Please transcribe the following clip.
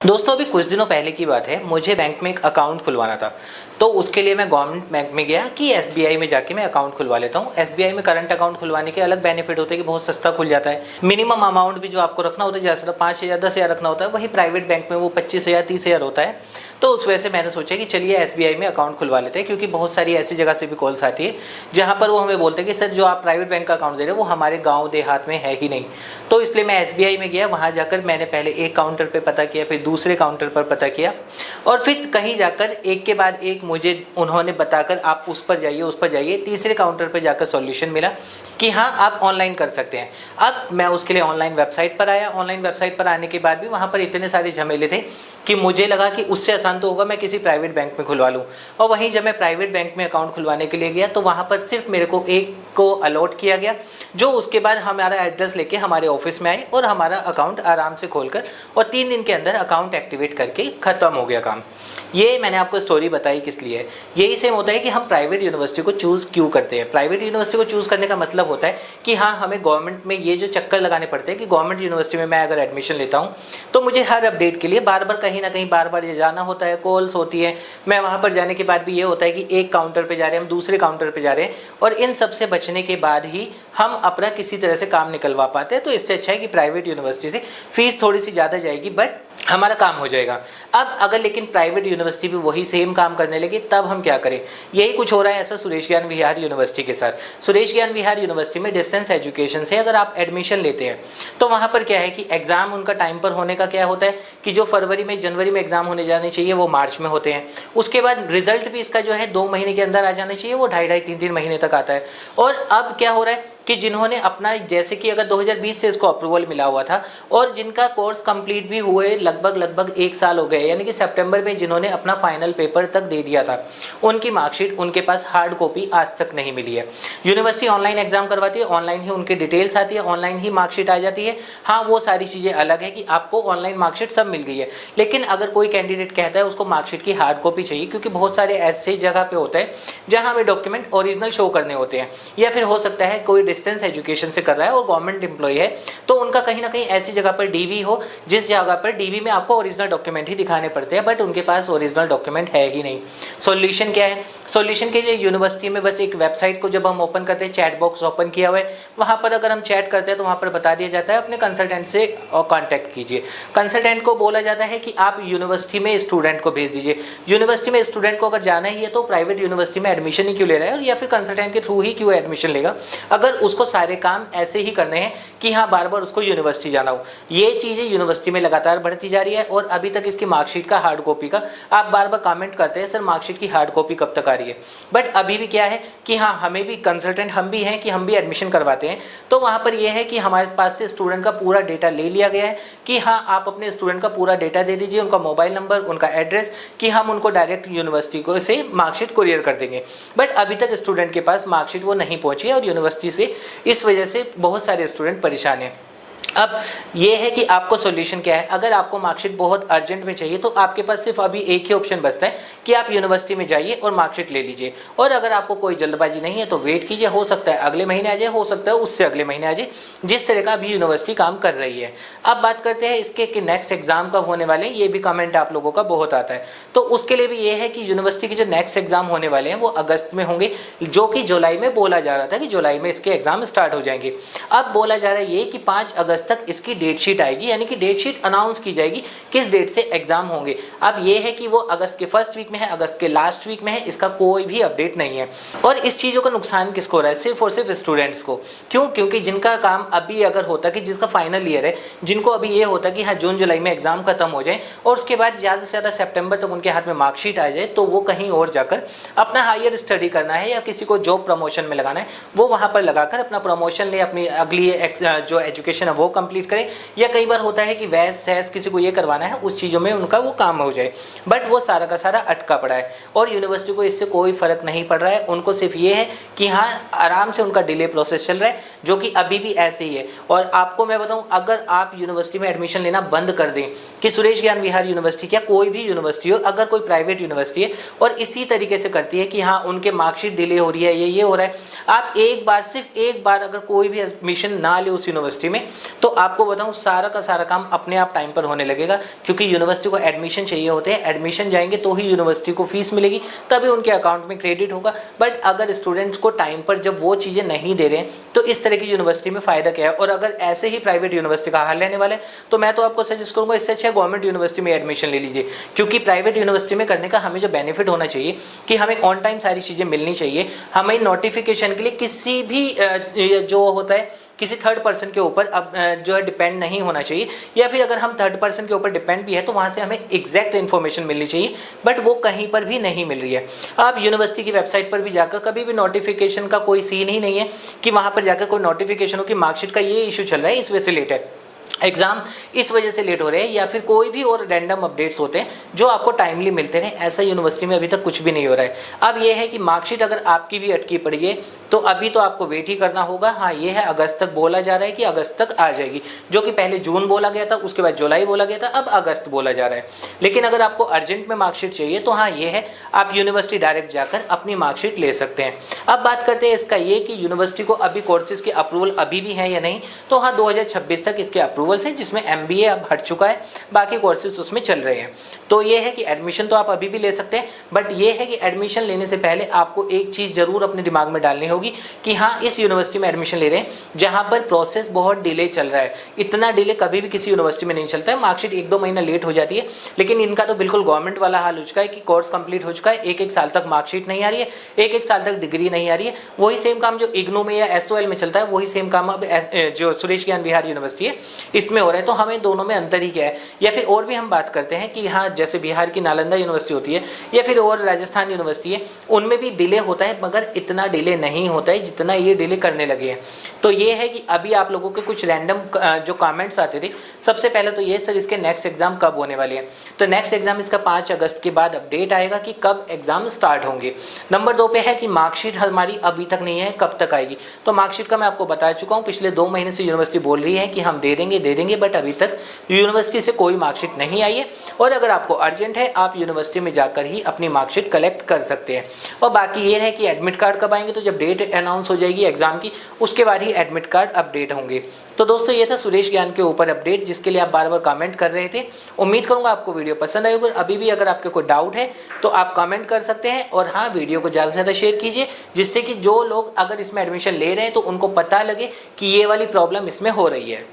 दोस्तों अभी कुछ दिनों पहले की बात है, मुझे बैंक में एक अकाउंट खुलवाना था। तो उसके लिए मैं गवर्नमेंट बैंक में गया कि एसबीआई में जाके मैं अकाउंट खुलवा लेता हूँ। एसबीआई में करंट अकाउंट खुलवाने के अलग बेनिफिट होते हैं कि बहुत सस्ता खुल जाता है। मिनिमम अमाउंट भी जो आपको रखना होता है, जैसे 5,000 10,000 रखना होता है, वही प्राइवेट बैंक में वो 25,000 30,000 होता है। तो उस वजह से मैंने सोचा कि चलिए एसबीआई में अकाउंट खुलवा लेते हैं, क्योंकि बहुत सारी ऐसी जगह से भी कॉल्स आती है जहाँ पर वो हमें बोलते हैं कि सर जो आप प्राइवेट बैंक का अकाउंट दे रहे हो वो हमारे गाँव देहात में है ही नहीं। तो इसलिए मैं एसबीआई में गया। वहाँ जाकर मैंने पहले एक काउंटर पर पता किया, फिर दूसरे काउंटर पर पता किया, और फिर कहीं जाकर एक के बाद एक मुझे उन्होंने बताकर आप उस पर जाइए, तीसरे काउंटर पर जाकर सॉल्यूशन मिला कि हाँ आप ऑनलाइन कर सकते हैं। अब मैं उसके लिए ऑनलाइन वेबसाइट पर आया। ऑनलाइन वेबसाइट पर आने के बाद भी वहाँ पर इतने सारे झमेले थे कि मुझे लगा कि उससे आसान तो होगा मैं किसी प्राइवेट बैंक में खुलवा लूँ। और वहीं जब मैं प्राइवेट बैंक में अकाउंट खुलवाने के लिए गया तो वहाँ पर सिर्फ मेरे को एक को अलॉट किया गया, जो उसके बाद हमारा एड्रेस लेके हमारे ऑफिस में आए और हमारा अकाउंट आराम से खोलकर और 3 दिन के अंदर अकाउंट एक्टिवेट करके ख़त्म हो गया काम। ये मैंने आपको स्टोरी बताई किस लिए है। यही सेम होता है कि हम प्राइवेट यूनिवर्सिटी को चूज़ क्यों करते हैं। प्राइवेट यूनिवर्सिटी को चूज़ करने का मतलब होता है कि हाँ हमें गवर्नमेंट में ये जो चक्कर लगाने पड़ते हैं कि गवर्नमेंट यूनिवर्सिटी में मैं अगर एडमिशन लेता हूँ तो मुझे हर अपडेट के लिए बार बार कहीं ना कहीं बार बार जाना होता है, कॉल्स होती है। मैं वहाँ पर जाने के बाद भी ये होता है कि एक काउंटर पर जा रहे हैं, हम दूसरे काउंटर पर जा रहे हैं, और इन सब से बचने के बाद ही हम अपना किसी तरह से काम निकलवा पाते हैं। तो इससे अच्छा है कि प्राइवेट यूनिवर्सिटी से फीस थोड़ी सी ज़्यादा जाएगी बट हमारा काम हो जाएगा। अब अगर लेकिन प्राइवेट यूनिवर्सिटी भी वही सेम काम करने लगे तब हम क्या करें। यही कुछ हो रहा है ऐसा सुरेश ज्ञान विहार यूनिवर्सिटी के साथ। सुरेश ज्ञान विहार यूनिवर्सिटी में डिस्टेंस एजुकेशन से अगर आप एडमिशन लेते हैं तो वहाँ पर क्या है कि एग्ज़ाम उनका टाइम पर होने का क्या होता है कि जो फरवरी में जनवरी में एग्ज़ाम होने जाने चाहिए वो मार्च में होते हैं। उसके बाद रिजल्ट भी इसका जो है 2 महीने के अंदर आ जाना चाहिए, वो 2.5 3 महीने तक आता है। और अब क्या हो रहा है कि जिन्होंने अपना जैसे कि अगर 2020 से इसको अप्रूवल मिला हुआ था और जिनका कोर्स कंप्लीट भी हुए लगभग 1 साल हो गए, यानी कि सितंबर में जिन्होंने अपना फाइनल पेपर तक दे दिया था, उनकी मार्कशीट उनके पास हार्ड कॉपी आज तक नहीं मिली है। यूनिवर्सिटी ऑनलाइन एग्जाम करवाती है, ऑनलाइन ही उनकी डिटेल्स आती है, ऑनलाइन ही मार्कशीट आ जाती है। हाँ वो सारी चीज़ें अलग है कि आपको ऑनलाइन मार्कशीट सब मिल गई है, लेकिन अगर कोई कैंडिडेट कहता है उसको मार्कशीट की हार्ड कॉपी चाहिए, क्योंकि बहुत सारे ऐसे जगह पे होते हैं जहाँ हमें डॉक्यूमेंट ओरिजिनल शो करने होते हैं, या फिर हो सकता है कोई डिस्टेंस एजुकेशन से कर रहा है और गवर्नमेंट एम्प्लॉय है तो उनका कहीं ना कहीं ऐसी जगह पर डीवी हो जिस जगह पर डीवी में आपको ओरिजिनल डॉक्यूमेंट ही दिखाने पड़ते हैं, बट उनके पास ओरिजिनल डॉक्यूमेंट है ही नहीं। सॉल्यूशन क्या है? सॉल्यूशन के लिए यूनिवर्सिटी में बस एक वेबसाइट को जब हम ओपन करते हैं, चैट बॉक्स ओपन किया हुआ है, वहाँ पर अगर हम चैट करते हैं तो वहाँ पर बता दिया जाता है अपने कंसल्टेंट से कॉन्टैक्ट कीजिए। कंसल्टेंट को बोला जाता है कि आप यूनिवर्सिटी में स्टूडेंट को भेज दीजिए। यूनिवर्सिटी में स्टूडेंट को अगर जाना ही है तो प्राइवेट यूनिवर्सिटी में एडमिशन ही क्यों ले रहा है, या फिर कंसल्टेंट के थ्रू ही क्यों एडमिशन लेगा, अगर उसको सारे काम ऐसे ही करने हैं कि हाँ बार बार उसको यूनिवर्सिटी जाना हो। ये चीज़ें यूनिवर्सिटी में लगातार बढ़ती जा रही है और अभी तक इसकी मार्कशीट का हार्ड कॉपी का आप बार बार कमेंट करते हैं सर मार्कशीट की हार्ड कॉपी कब तक आ रही है, बट अभी भी क्या है कि हाँ हमें भी कंसल्टेंट हम भी हैं कि हम भी एडमिशन करवाते हैं। तो वहाँ पर यह है कि हमारे पास से स्टूडेंट का पूरा डेटा ले लिया गया है कि हाँ आप अपने स्टूडेंट का पूरा डेटा दे दीजिए, उनका मोबाइल नंबर, उनका एड्रेस, कि हम उनको डायरेक्ट यूनिवर्सिटी को से मार्कशीट कुरियर कर देंगे। बट अभी तक स्टूडेंट के पास मार्कशीट वो नहीं पहुँची और यूनिवर्सिटी से इस वजह से बहुत सारे स्टूडेंट परेशान हैं। अब ये है कि आपको सॉल्यूशन क्या है। अगर आपको मार्कशीट बहुत अर्जेंट में चाहिए तो आपके पास सिर्फ अभी एक ही ऑप्शन बचता है कि आप यूनिवर्सिटी में जाइए और मार्कशीट ले लीजिए, और अगर आपको कोई जल्दबाजी नहीं है तो वेट कीजिए, हो सकता है अगले महीने आ जाए, हो सकता है उससे अगले महीने आ जाए, जिस तरह का अभी यूनिवर्सिटी काम कर रही है। अब बात करते हैं इसके कि नेक्स्ट एग्जाम कब होने वाले हैं। ये भी कमेंट आप लोगों का बहुत आता है, तो उसके लिए भी ये है कि यूनिवर्सिटी के जो नेक्स्ट एग्जाम होने वाले हैं वो अगस्त में होंगे, जो कि जुलाई में बोला जा रहा था कि जुलाई में इसके एग्जाम स्टार्ट हो जाएंगे। अब बोला जा रहा है ये कि 5 अगस्त तक इसकी डेट शीट आएगी, यानी कि डेट शीट अनाउंस की जाएगी किस डेट से एग्जाम होंगे। अब ये है कि वो अगस्त के फर्स्ट वीक में है, अगस्त के लास्ट वीक में है, इसका कोई भी अपडेट नहीं है। और इस चीज़ों का नुकसान किसको हो रहा है? सिर्फ और सिर्फ स्टूडेंट्स को। क्यों? क्योंकि जिनका काम अभी अगर होता कि जिसका फाइनल ईयर है, जिनको अभी ये होता कि हाँ जून जुलाई में एग्जाम खत्म हो जाए और उसके बाद ज़्यादा से ज़्यादा सितंबर तक उनके हाथ में मार्कशीट आ जाए, तो वो कहीं और जाकर अपना हायर स्टडी करना है या किसी को जॉब प्रमोशन में लगाना है, वो वहाँ पर लगाकर अपना प्रमोशन ले, अपनी अगली जो एजुकेशन है वो कंप्लीट करें, या कई बार होता है कि वैस सैस किसी को ये करवाना है, उस चीज़ों में उनका वो काम हो जाए, बट वो सारा का सारा अटका पड़ा है और यूनिवर्सिटी को इससे कोई फ़र्क नहीं पड़ रहा है। उनको सिर्फ ये है कि हाँ आराम से उनका डिले प्रोसेस चल रहा है, जो कि अभी भी ऐसे ही है। और आपको मैं बताऊं, अगर आप यूनिवर्सिटी में एडमिशन लेना बंद कर दें, कि सुरेश ज्ञान विहार यूनिवर्सिटी क्या कोई भी यूनिवर्सिटी हो, अगर कोई प्राइवेट यूनिवर्सिटी है और इसी तरीके से करती है कि हाँ उनके मार्कशीट डिले हो रही है, ये हो रहा है, आप एक बार सिर्फ एक बार अगर कोई भी एडमिशन ना ले उस यूनिवर्सिटी में, तो आपको बताऊं सारा का सारा काम अपने आप टाइम पर होने लगेगा, क्योंकि यूनिवर्सिटी को एडमिशन चाहिए होते हैं, एडमिशन जाएंगे तो ही यूनिवर्सिटी को फीस मिलेगी, तभी उनके अकाउंट में क्रेडिट होगा। बट अगर स्टूडेंट्स को टाइम पर जब वो चीज़ें नहीं दे रहे हैं तो इस तरह की यूनिवर्सिटी में फ़ायदा क्या है। और अगर ऐसे ही प्राइवेट यूनिवर्सिटी का हाल रहने वाला है तो मैं तो आपको सजेस्ट करूँगा इससे अच्छा गवर्नमेंट यूनिवर्सिटी में एडमिशन ले लीजिए, क्योंकि प्राइवेट यूनिवर्सिटी में करने का हमें जो बेनिफिट होना चाहिए कि हमें ऑन टाइम सारी चीज़ें मिलनी चाहिए, हमें नोटिफिकेशन के लिए किसी भी जो होता है किसी थर्ड पर्सन के ऊपर अब जो है डिपेंड नहीं होना चाहिए, या फिर अगर हम थर्ड पर्सन के ऊपर डिपेंड भी है तो वहाँ से हमें एग्जैक्ट इन्फॉर्मेशन मिलनी चाहिए, बट वो कहीं पर भी नहीं मिल रही है। आप यूनिवर्सिटी की वेबसाइट पर भी जाकर कभी भी नोटिफिकेशन का कोई सीन ही नहीं है कि वहाँ पर जाकर कोई नोटिफिकेशन हो कि मार्कशीट का ये इशू चल रहा है, इस वजह से लेट है, एग्जाम इस वजह से लेट हो रहे हैं, या फिर कोई भी और रैंडम अपडेट्स होते हैं जो आपको टाइमली मिलते रहे। ऐसा यूनिवर्सिटी में अभी तक कुछ भी नहीं हो रहा है। अब ये है कि मार्कशीट अगर आपकी भी अटकी पड़ी है तो अभी तो आपको वेट ही करना होगा। हाँ, ये है अगस्त तक बोला जा रहा है कि अगस्त तक आ जाएगी, जो कि पहले जून बोला गया था, उसके बाद जुलाई बोला गया था, अब अगस्त बोला जा रहा है। लेकिन अगर आपको अर्जेंट में मार्कशीट चाहिए तो हाँ, ये है आप यूनिवर्सिटी डायरेक्ट जाकर अपनी मार्कशीट ले सकते हैं। अब बात करते हैं इसका ये कि यूनिवर्सिटी को अभी कोर्सेज के अप्रूवल अभी भी है या नहीं, तो हाँ 2026 तक इसके अप्रूवल है, जिसमें MBA अब हट चुका है, बाकी कोर्सेज उसमें चल रहे हैं। तो ये है कि एडमिशन तो आप अभी भी ले सकते हैं, बट ये है कि एडमिशन लेने से पहले आपको एक चीज़ जरूर अपने दिमाग में डालनी होगी कि हाँ इस यूनिवर्सिटी में एडमिशन ले रहे हैं जहाँ पर प्रोसेस बहुत डिले चल रहा है। इतना डिले कभी भी किसी यूनिवर्सिटी में नहीं चलता है, मार्कशीट 1-2 महीना लेट हो जाती है, लेकिन इनका तो बिल्कुल गवर्नमेंट वाला हाल हो चुका है कि कोर्स कंप्लीट हो चुका है, 1-1 साल तक मार्कशीट नहीं आ रही है, 1-1 साल तक डिग्री नहीं आ रही है। वही सेम काम जो इग्नू में या SOL में चलता है, वही सेम काम अब जो सुरेश ज्ञान बिहार यूनिवर्सिटी है इसमें हो रहा है। तो हमें दोनों में अंतर ही क्या है। या फिर और भी हम बात करते हैं कि हाँ जैसे बिहार की नालंदा यूनिवर्सिटी होती है या फिर और राजस्थान यूनिवर्सिटी है, उनमें भी डिले होता है, मगर इतना डिले नहीं होता है जितना ये डिले करने लगे हैं। तो ये है कि अभी आप लोगों के कुछ रैंडम जो कमेंट्स आते थे, सबसे पहले तो ये सर इसके नेक्स्ट एग्जाम कब होने वाले हैं, तो नेक्स्ट एग्जाम इसका 5 अगस्त के बाद अपडेट आएगा कि कब एग्जाम स्टार्ट होंगे। नंबर 2 पे है कि मार्कशीट हमारी अभी तक नहीं है, कब तक आएगी। तो मार्कशीट का मैं आपको बता चुका हूँ, पिछले 2 महीने से यूनिवर्सिटी बोल रही है कि हम दे देंगे, बट अभी तक यूनिवर्सिटी से कोई मार्कशीट नहीं आई है। और अगर आपको अर्जेंट है आप यूनिवर्सिटी में जाकर ही अपनी मार्कशीट कलेक्ट कर सकते हैं। और बाकी ये है कि एडमिट कार्ड कब आएंगे, तो जब डेट अनाउंस हो जाएगी एग्जाम की उसके बाद ही एडमिट कार्ड अपडेट होंगे। तो दोस्तों ये था सुरेश ज्ञान के ऊपर अपडेट, जिसके लिए आप बार बार कमेंट कर रहे थे। उम्मीद करूंगा आपको वीडियो पसंद आई होगी। अभी भी अगर आपके कोई डाउट है तो आप कमेंट कर सकते हैं, और हाँ वीडियो को ज़्यादा से ज़्यादा शेयर कीजिए, जिससे कि जो लोग अगर इसमें एडमिशन ले रहे हैं तो उनको पता लगे कि ये वाली प्रॉब्लम इसमें हो रही है।